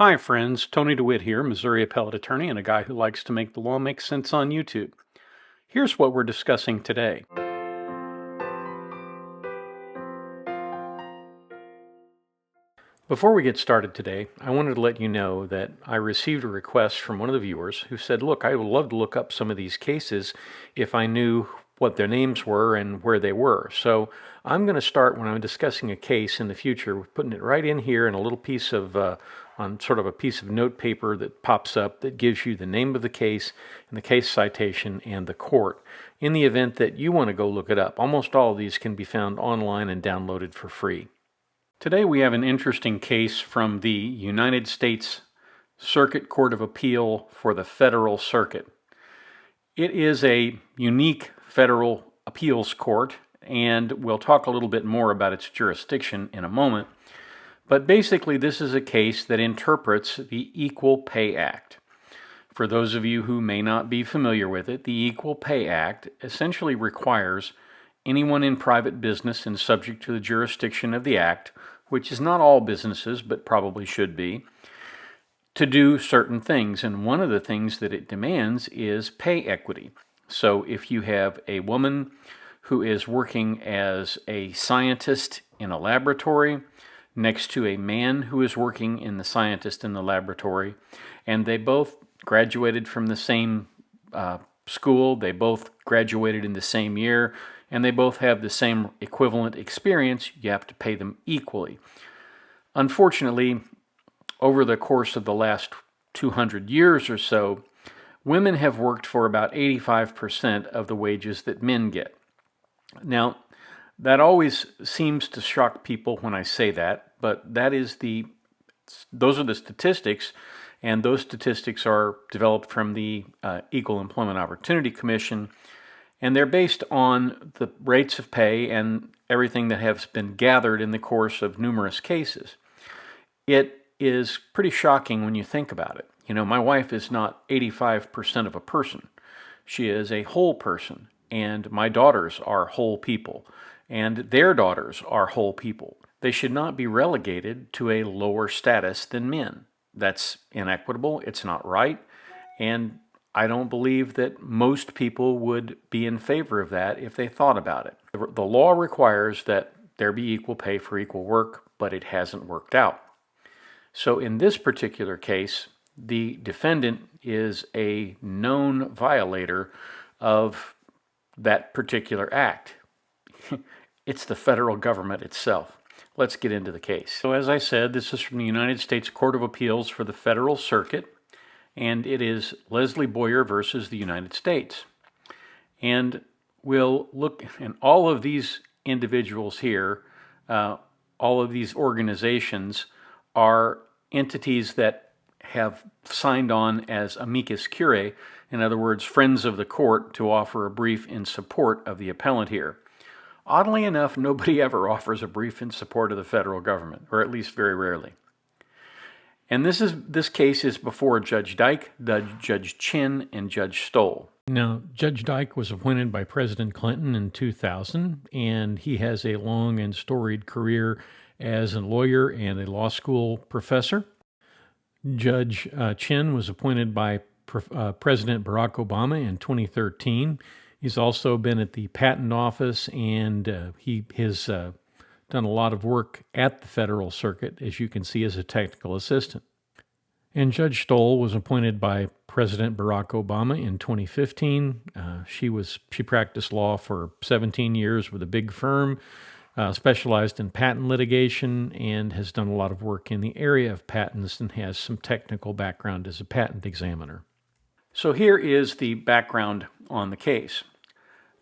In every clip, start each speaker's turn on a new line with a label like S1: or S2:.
S1: Hi friends, Tony DeWitt here, Missouri appellate attorney and a guy who likes to make the law make sense on YouTube. Here's what we're discussing today. Before we get started today, I wanted to let you know that I received a request from one of the viewers who said, look, I would love to look up some of these cases if I knew what their names were and where they were. So I'm going to start when I'm discussing a case in the future with putting it right in here in a little piece of, on sort of a piece of note paper that pops up that gives you the name of the case and the case citation and the court. In the event that you want to go look it up, almost all of these can be found online and downloaded for free. Today we have an interesting case from the United States Circuit Court of Appeal for the Federal Circuit. It is a unique federal appeals court, and we'll talk a little bit more about its jurisdiction in a moment. But basically this is a case that interprets the Equal Pay Act. For those of you who may not be familiar with it, the Equal Pay Act essentially requires anyone in private business and subject to the jurisdiction of the Act, which is not all businesses, but probably should be, to do certain things. And one of the things that it demands is pay equity. So if you have a woman who is working as a scientist in a laboratory next to a man who is working in the scientist in the laboratory, and they both graduated from the same school, they both graduated in the same year, and they both have the same equivalent experience, you have to pay them equally. Unfortunately, over the course of the last 200 years or so, women have worked for about 85% of the wages that men get. Now, that always seems to shock people when I say that, but those are the statistics, and those statistics are developed from the Equal Employment Opportunity Commission, and they're based on the rates of pay and everything that has been gathered in the course of numerous cases. It is pretty shocking when you think about it. You know, my wife is not 85% of a person. She is a whole person, and my daughters are whole people, and their daughters are whole people. They should not be relegated to a lower status than men. That's inequitable, it's not right, and I don't believe that most people would be in favor of that if they thought about it. The law requires that there be equal pay for equal work, but it hasn't worked out. So in this particular case, the defendant is a known violator of that particular act. It's the federal government itself. Let's get into the case. So as I said, this is from the United States Court of Appeals for the Federal Circuit, and it is Leslie Boyer versus the United States. And we'll look, and all of these individuals here, all of these organizations are entities that have signed on as amicus curiae, in other words, friends of the court, to offer a brief in support of the appellant here. Oddly enough, nobody ever offers a brief in support of the federal government, or at least very rarely. And this case is before Judge Dyke, Judge Chin, and Judge Stoll. Now, Judge Dyke was appointed by President Clinton in 2000, and he has a long and storied career as a lawyer and a law school professor. Judge Chin was appointed by President Barack Obama in 2013. He's also been at the Patent Office, and he has done a lot of work at the Federal Circuit, as you can see, as a technical assistant. And Judge Stoll was appointed by President Barack Obama in 2015. She practiced law for 17 years with a big firm, specialized in patent litigation, and has done a lot of work in the area of patents and has some technical background as a patent examiner. So here is the background on the case.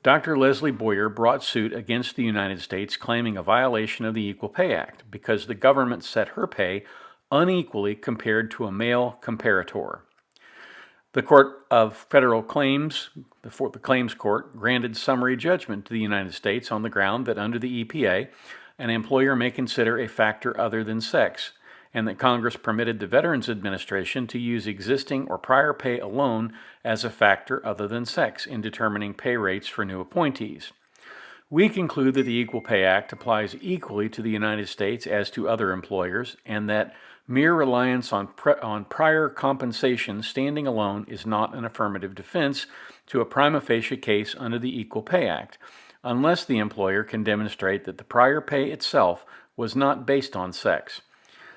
S1: Dr. Leslie Boyer brought suit against the United States claiming a violation of the Equal Pay Act because the government set her pay unequally compared to a male comparator. The Court of Federal Claims, the Claims Court, granted summary judgment to the United States on the ground that under the EPA, an employer may consider a factor other than sex, and that Congress permitted the Veterans Administration to use existing or prior pay alone as a factor other than sex in determining pay rates for new appointees. We conclude that the Equal Pay Act applies equally to the United States as to other employers, and that mere reliance on prior compensation standing alone is not an affirmative defense to a prima facie case under the Equal Pay Act, unless the employer can demonstrate that the prior pay itself was not based on sex.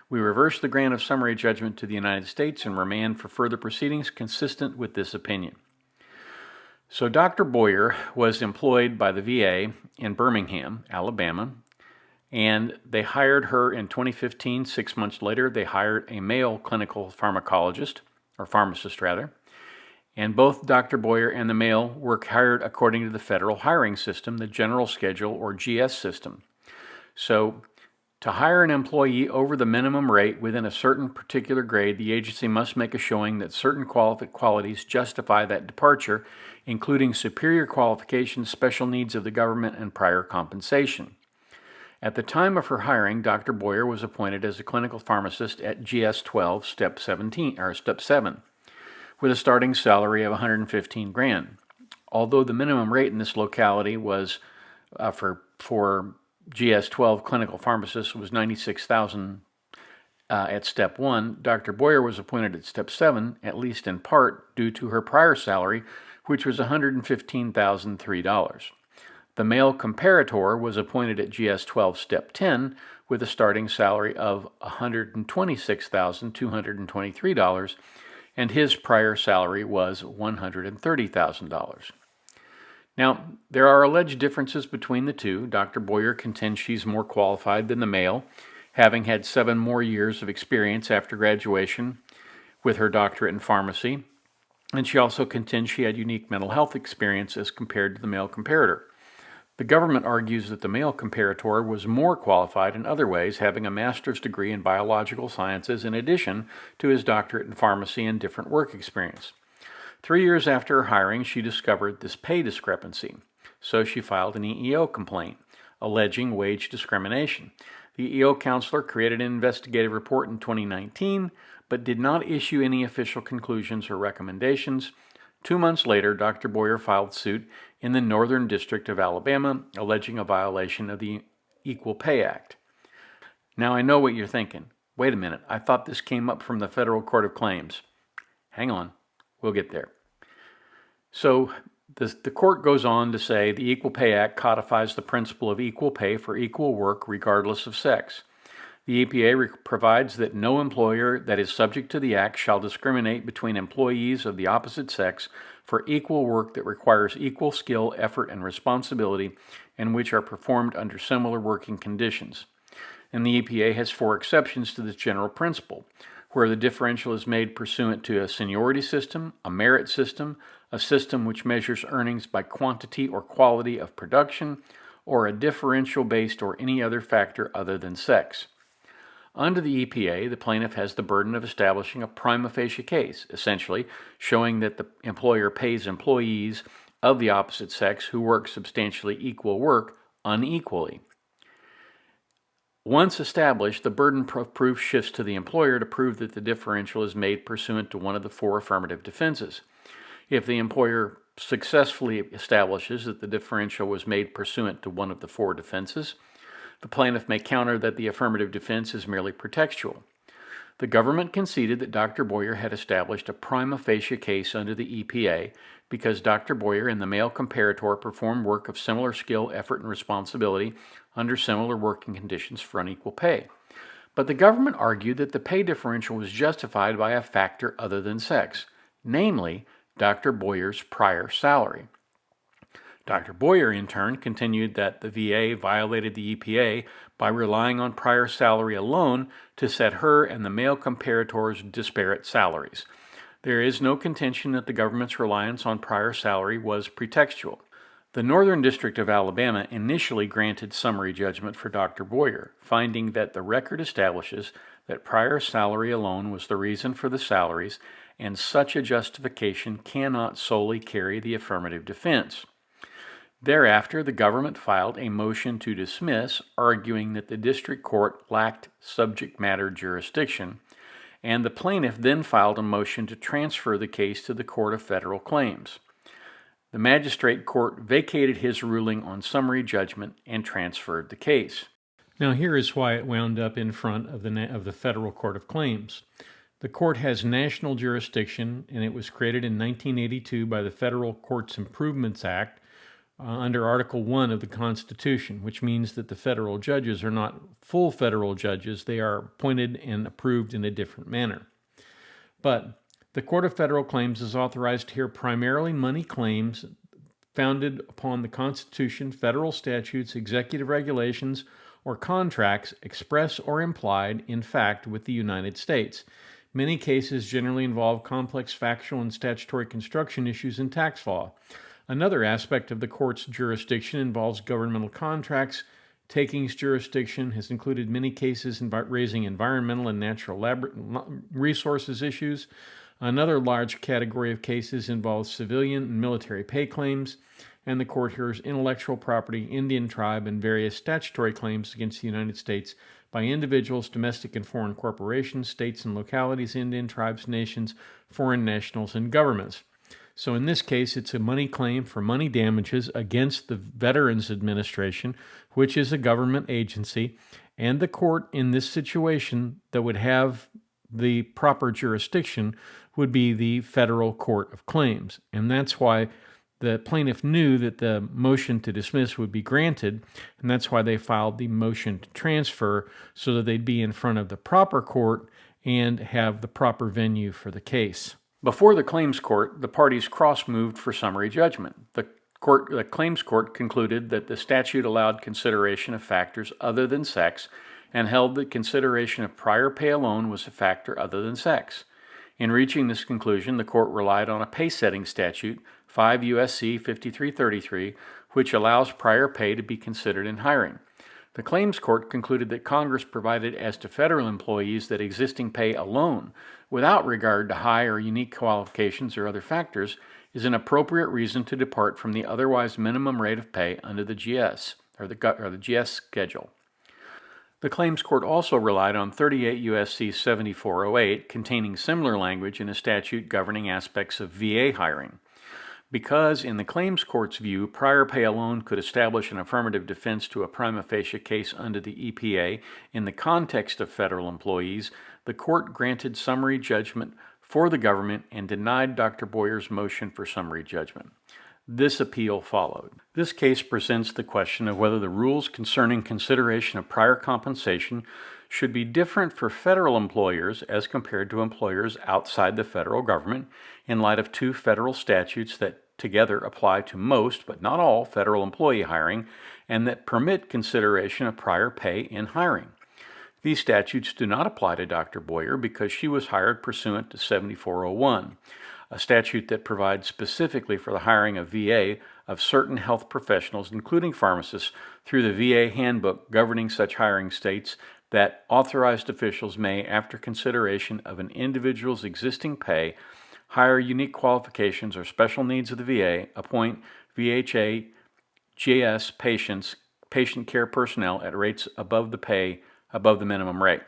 S1: We reverse the grant of summary judgment to the United States and remand for further proceedings consistent with this opinion. So Dr. Boyer was employed by the VA in Birmingham, Alabama, and they hired her in 2015. 6 months later, they hired a male clinical pharmacologist, or pharmacist rather, and both Dr. Boyer and the male were hired according to the federal hiring system, the General Schedule, or GS system. So to hire an employee over the minimum rate within a certain particular grade, the agency must make a showing that certain qualities justify that departure, including superior qualifications, special needs of the government, and prior compensation. At the time of her hiring, Dr. Boyer was appointed as a clinical pharmacist at GS 12, Step 7, with a starting salary of $115,000. Although the minimum rate in this locality was for GS 12 clinical pharmacist was $96,000 at Step 1, Dr. Boyer was appointed at Step 7, at least in part due to her prior salary, which was $115,003. The male comparator was appointed at GS 12 Step 10 with a starting salary of $126,223, and his prior salary was $130,000. Now, there are alleged differences between the two. Dr. Boyer contends she's more qualified than the male, having had 7 more years of experience after graduation with her doctorate in pharmacy, and she also contends she had unique mental health experience as compared to the male comparator. The government argues that the male comparator was more qualified in other ways, having a master's degree in biological sciences in addition to his doctorate in pharmacy and different work experience. 3 years after her hiring, she discovered this pay discrepancy, so she filed an EEO complaint alleging wage discrimination. The EEO counselor created an investigative report in 2019, but did not issue any official conclusions or recommendations. 2 months later, Dr. Boyer filed suit in the Northern District of Alabama, alleging a violation of the Equal Pay Act. Now I know what you're thinking. Wait a minute, I thought this came up from the Federal Court of Claims. Hang on. We'll get there. So the court goes on to say the Equal Pay Act codifies the principle of equal pay for equal work regardless of sex. The EPA provides that no employer that is subject to the Act shall discriminate between employees of the opposite sex for equal work that requires equal skill, effort, and responsibility and which are performed under similar working conditions. And the EPA has 4 exceptions to this general principle, where the differential is made pursuant to a seniority system, a merit system, a system which measures earnings by quantity or quality of production, or a differential based or any other factor other than sex. Under the EPA, the plaintiff has the burden of establishing a prima facie case, essentially showing that the employer pays employees of the opposite sex who work substantially equal work unequally. Once established, the burden of proof shifts to the employer to prove that the differential is made pursuant to one of the 4 affirmative defenses. If the employer successfully establishes that the differential was made pursuant to one of the 4 defenses, the plaintiff may counter that the affirmative defense is merely pretextual. The government conceded that Dr. Boyer had established a prima facie case under the EPA because Dr. Boyer and the male comparator performed work of similar skill, effort, and responsibility under similar working conditions for unequal pay. But the government argued that the pay differential was justified by a factor other than sex, namely Dr. Boyer's prior salary. Dr. Boyer, in turn, continued that the VA violated the EPA by relying on prior salary alone to set her and the male comparator's disparate salaries. There is no contention that the government's reliance on prior salary was pretextual. The Northern District of Alabama initially granted summary judgment for Dr. Boyer, finding that the record establishes that prior salary alone was the reason for the salaries, and such a justification cannot solely carry the affirmative defense. Thereafter, the government filed a motion to dismiss, arguing that the district court lacked subject matter jurisdiction, and the plaintiff then filed a motion to transfer the case to the Court of Federal Claims. The magistrate court vacated his ruling on summary judgment and transferred the case. Now, here is why it wound up in front of the Federal Court of Claims. The court has national jurisdiction, and it was created in 1982 by the Federal Courts Improvements Act under Article 1 of the Constitution, which means that the federal judges are not full federal judges. They are appointed and approved in a different manner. But the Court of Federal Claims is authorized to hear primarily money claims founded upon the Constitution, federal statutes, executive regulations, or contracts express or implied in fact with the United States. Many cases generally involve complex factual and statutory construction issues in tax law. Another aspect of the court's jurisdiction involves governmental contracts. Takings jurisdiction has included many cases raising environmental and natural resources issues. Another large category of cases involves civilian and military pay claims, and the court hears intellectual property, Indian tribe, and various statutory claims against the United States by individuals, domestic and foreign corporations, states and localities, Indian tribes, nations, foreign nationals, and governments. So in this case, it's a money claim for money damages against the Veterans Administration, which is a government agency, and the court in this situation that would have the proper jurisdiction would be the Federal Court of Claims. And that's why the plaintiff knew that the motion to dismiss would be granted, and that's why they filed the motion to transfer so that they'd be in front of the proper court and have the proper venue for the case. Before the claims court, the parties cross-moved for summary judgment. The claims court concluded that the statute allowed consideration of factors other than sex and held that consideration of prior pay alone was a factor other than sex. In reaching this conclusion, the court relied on a pay-setting statute, 5 U.S.C. 5333, which allows prior pay to be considered in hiring. The claims court concluded that Congress provided as to federal employees that existing pay alone, without regard to high or unique qualifications or other factors, is an appropriate reason to depart from the otherwise minimum rate of pay under the GS, or the GS schedule. The claims court also relied on 38 U.S.C. 7408, containing similar language in a statute governing aspects of VA hiring. Because, in the claims court's view, prior pay alone could establish an affirmative defense to a prima facie case under the EPA in the context of federal employees, the court granted summary judgment for the government and denied Dr. Boyer's motion for summary judgment. This appeal followed. This case presents the question of whether the rules concerning consideration of prior compensation should be different for federal employers as compared to employers outside the federal government in light of two federal statutes that together apply to most, but not all, federal employee hiring and that permit consideration of prior pay in hiring. These statutes do not apply to Dr. Boyer because she was hired pursuant to 7401. A statute that provides specifically for the hiring of VA of certain health professionals, including pharmacists, through the VA handbook governing such hiring states that authorized officials may, after consideration of an individual's existing pay, hire unique qualifications or special needs of the VA, appoint VHA, GS patient care personnel at rates above the minimum rate.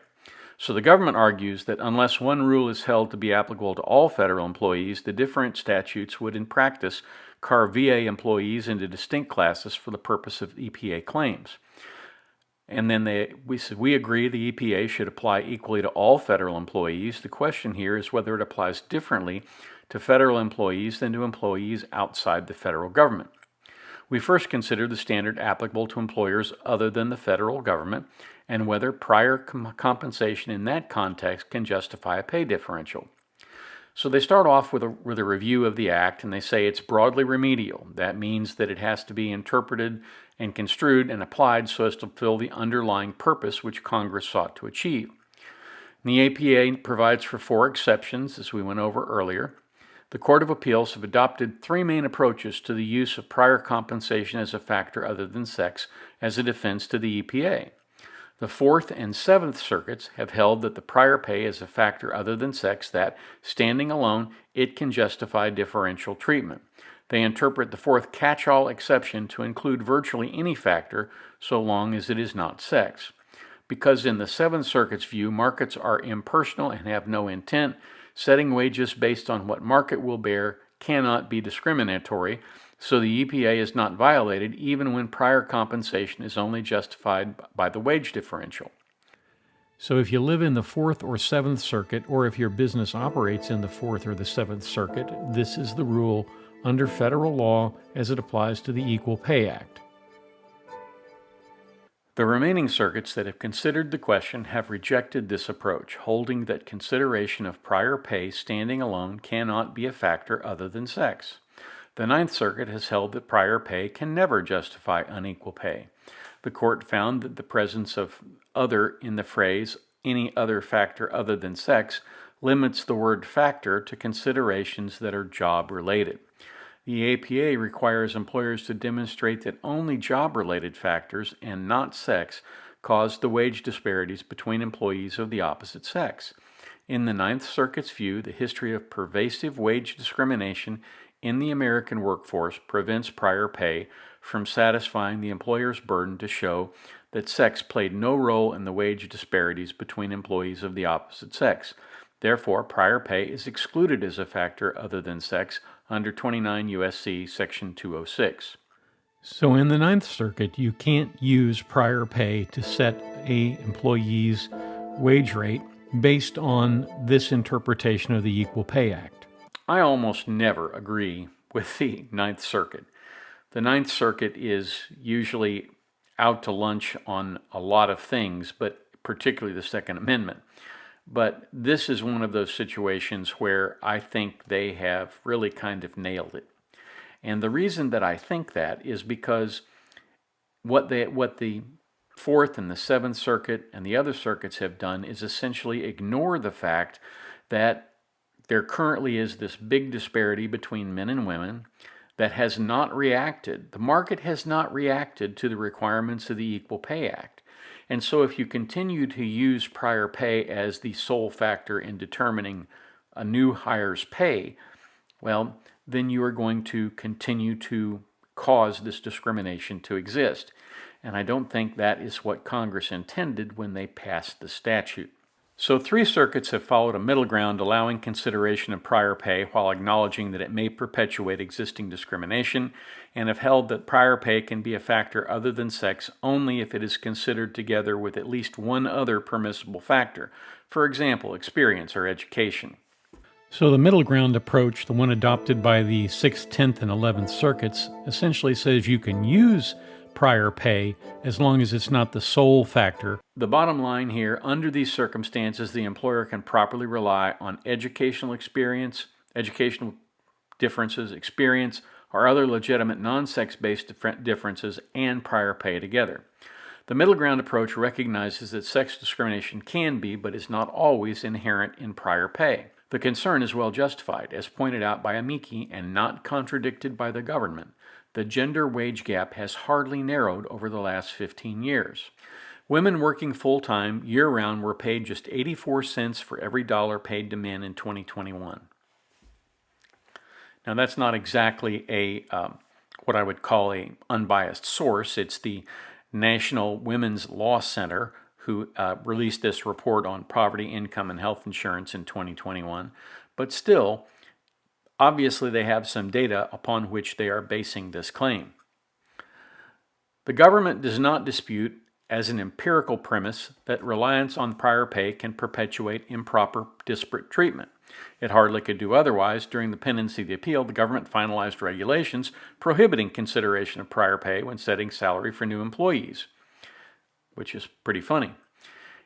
S1: So the government argues that unless one rule is held to be applicable to all federal employees, the different statutes would in practice carve VA employees into distinct classes for the purpose of EPA claims. And then we said we agree the EPA should apply equally to all federal employees. The question here is whether it applies differently to federal employees than to employees outside the federal government. We first consider the standard applicable to employers other than the federal government and whether prior compensation in that context can justify a pay differential. So they start off with a review of the Act, and they say it's broadly remedial. That means that it has to be interpreted and construed and applied so as to fulfill the underlying purpose which Congress sought to achieve. And the APA provides for 4 exceptions, as we went over earlier. The Court of Appeals have adopted 3 main approaches to the use of prior compensation as a factor other than sex as a defense to the EPA. The 4th and 7th Circuits have held that the prior pay is a factor other than sex that, standing alone, it can justify differential treatment. They interpret the 4th catch-all exception to include virtually any factor so long as it is not sex. Because in the 7th Circuit's view, markets are impersonal and have no intent, setting wages based on what market will bear cannot be discriminatory, So the EPA is not violated even when prior compensation is only justified by the wage differential. So if you live in the Fourth or Seventh Circuit, or if your business operates in the Fourth or the Seventh Circuit, this is the rule under federal law as it applies to the Equal Pay Act. The remaining circuits that have considered the question have rejected this approach, holding that consideration of prior pay standing alone cannot be a factor other than sex. The Ninth Circuit has held that prior pay can never justify unequal pay. The court found that the presence of other in the phrase any other factor other than sex limits the word factor to considerations that are job-related. The APA requires employers to demonstrate that only job-related factors and not sex cause the wage disparities between employees of the opposite sex. In the Ninth Circuit's view, the history of pervasive wage discrimination in the American workforce prevents prior pay from satisfying the employer's burden to show that sex played no role in the wage disparities between employees of the opposite sex. Therefore, prior pay is excluded as a factor other than sex under 29 U.S.C. Section 206. So in the Ninth Circuit, you can't use prior pay to set an employee's wage rate based on this interpretation of the Equal Pay Act. I almost never agree with the Ninth Circuit. The Ninth Circuit is usually out to lunch on a lot of things, but particularly the Second Amendment. But this is one of those situations where I think they have really kind of nailed it. And the reason that I think that is because what the Fourth and the Seventh Circuit and the other circuits have done is essentially ignore the fact that there currently is this big disparity between men and women that has not reacted. The market has not reacted to the requirements of the Equal Pay Act. And so if you continue to use prior pay as the sole factor in determining a new hire's pay, well, then you are going to continue to cause this discrimination to exist. And I don't think that is what Congress intended when they passed the statute. So 3 circuits have followed a middle ground allowing consideration of prior pay while acknowledging that it may perpetuate existing discrimination, and have held that prior pay can be a factor other than sex only if it is considered together with at least one other permissible factor, for example, experience or education. So the middle ground approach, the one adopted by the 6th, 10th, and 11th circuits, essentially says you can use prior pay as long as it's not the sole factor. The bottom line here, under these circumstances, the employer can properly rely on educational differences, experience, or other legitimate non-sex-based differences and prior pay together. The middle ground approach recognizes that sex discrimination can be, but is not always, inherent in prior pay. The concern is well justified, as pointed out by amici and not contradicted by the government. The gender wage gap has hardly narrowed over the last 15 years. Women working full-time, year-round, were paid just 84 cents for every dollar paid to men in 2021. Now, that's not exactly what I would call a unbiased source. It's the National Women's Law Center who released this report on poverty, income, and health insurance in 2021. But still, obviously, they have some data upon which they are basing this claim. The government does not dispute, as an empirical premise, that reliance on prior pay can perpetuate improper disparate treatment. It hardly could do otherwise. During the pendency of the appeal, the government finalized regulations prohibiting consideration of prior pay when setting salary for new employees, which is pretty funny.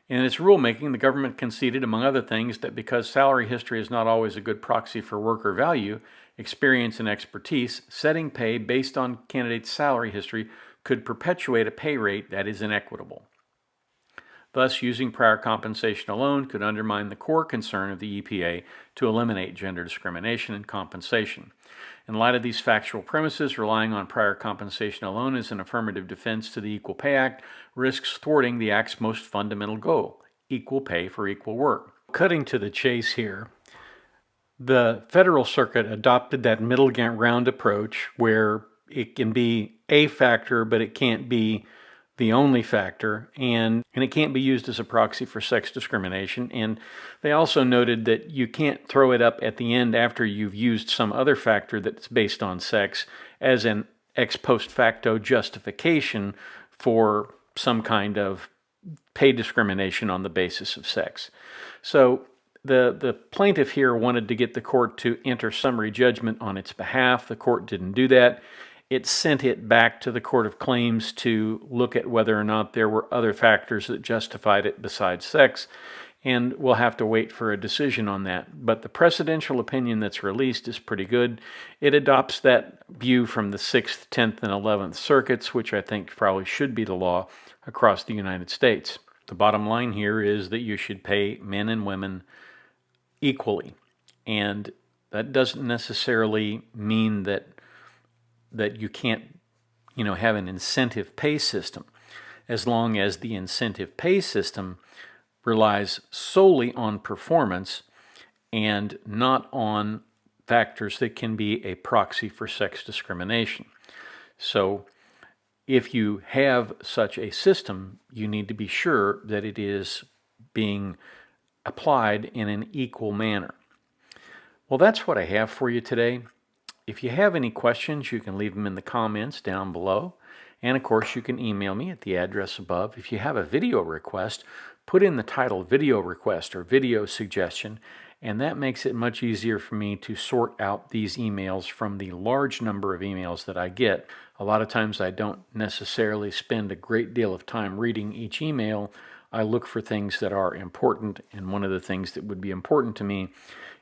S1: In its rulemaking, the government conceded, among other things, that because salary history is not always a good proxy for worker value, experience, and expertise, setting pay based on candidates' salary history could perpetuate a pay rate that is inequitable. Thus, using prior compensation alone could undermine the core concern of the EPA to eliminate gender discrimination in compensation. In light of these factual premises, relying on prior compensation alone as an affirmative defense to the Equal Pay Act risks thwarting the Act's most fundamental goal, equal pay for equal work. Cutting to the chase here, the Federal Circuit adopted that middle ground approach where it can be a factor, but it can't be the only factor, and it can't be used as a proxy for sex discrimination. And they also noted that you can't throw it up at the end after you've used some other factor that's based on sex as an ex post facto justification for some kind of pay discrimination on the basis of sex. So the plaintiff here wanted to get the court to enter summary judgment on its behalf. The court didn't do that. It sent it back to the Court of Claims to look at whether or not there were other factors that justified it besides sex, and we'll have to wait for a decision on that. But the precedential opinion that's released is pretty good. It adopts that view from the 6th, 10th, and 11th circuits, which I think probably should be the law across the United States. The bottom line here is that you should pay men and women equally, and that doesn't necessarily mean that you can't, have an incentive pay system, as long as the incentive pay system relies solely on performance and not on factors that can be a proxy for sex discrimination. So if you have such a system, you need to be sure that it is being applied in an equal manner. Well, that's what I have for you today. If you have any questions, you can leave them in the comments down below. And of course, you can email me at the address above. If you have a video request, put in the title video request or video suggestion, and that makes it much easier for me to sort out these emails from the large number of emails that I get. A lot of times I don't necessarily spend a great deal of time reading each email. I look for things that are important, and one of the things that would be important to me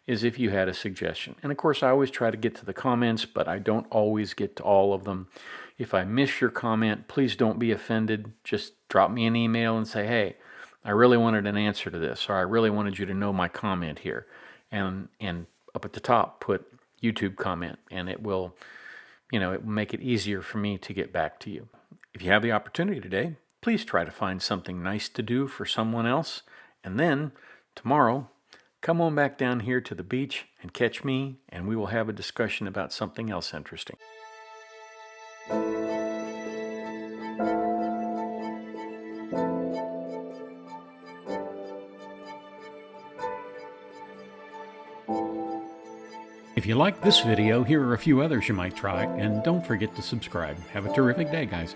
S1: is if you had a suggestion. And of course, I always try to get to the comments, but I don't always get to all of them. If I miss your comment, please don't be offended. Just drop me an email and say, hey, I really wanted an answer to this, or I really wanted you to know my comment here. And up at the top, put YouTube comment, and it will make it easier for me to get back to you. If you have the opportunity today, please try to find something nice to do for someone else. And then tomorrow, come on back down here to the beach and catch me, and we will have a discussion about something else interesting. If you like this video, here are a few others you might try, and don't forget to subscribe. Have a terrific day, guys.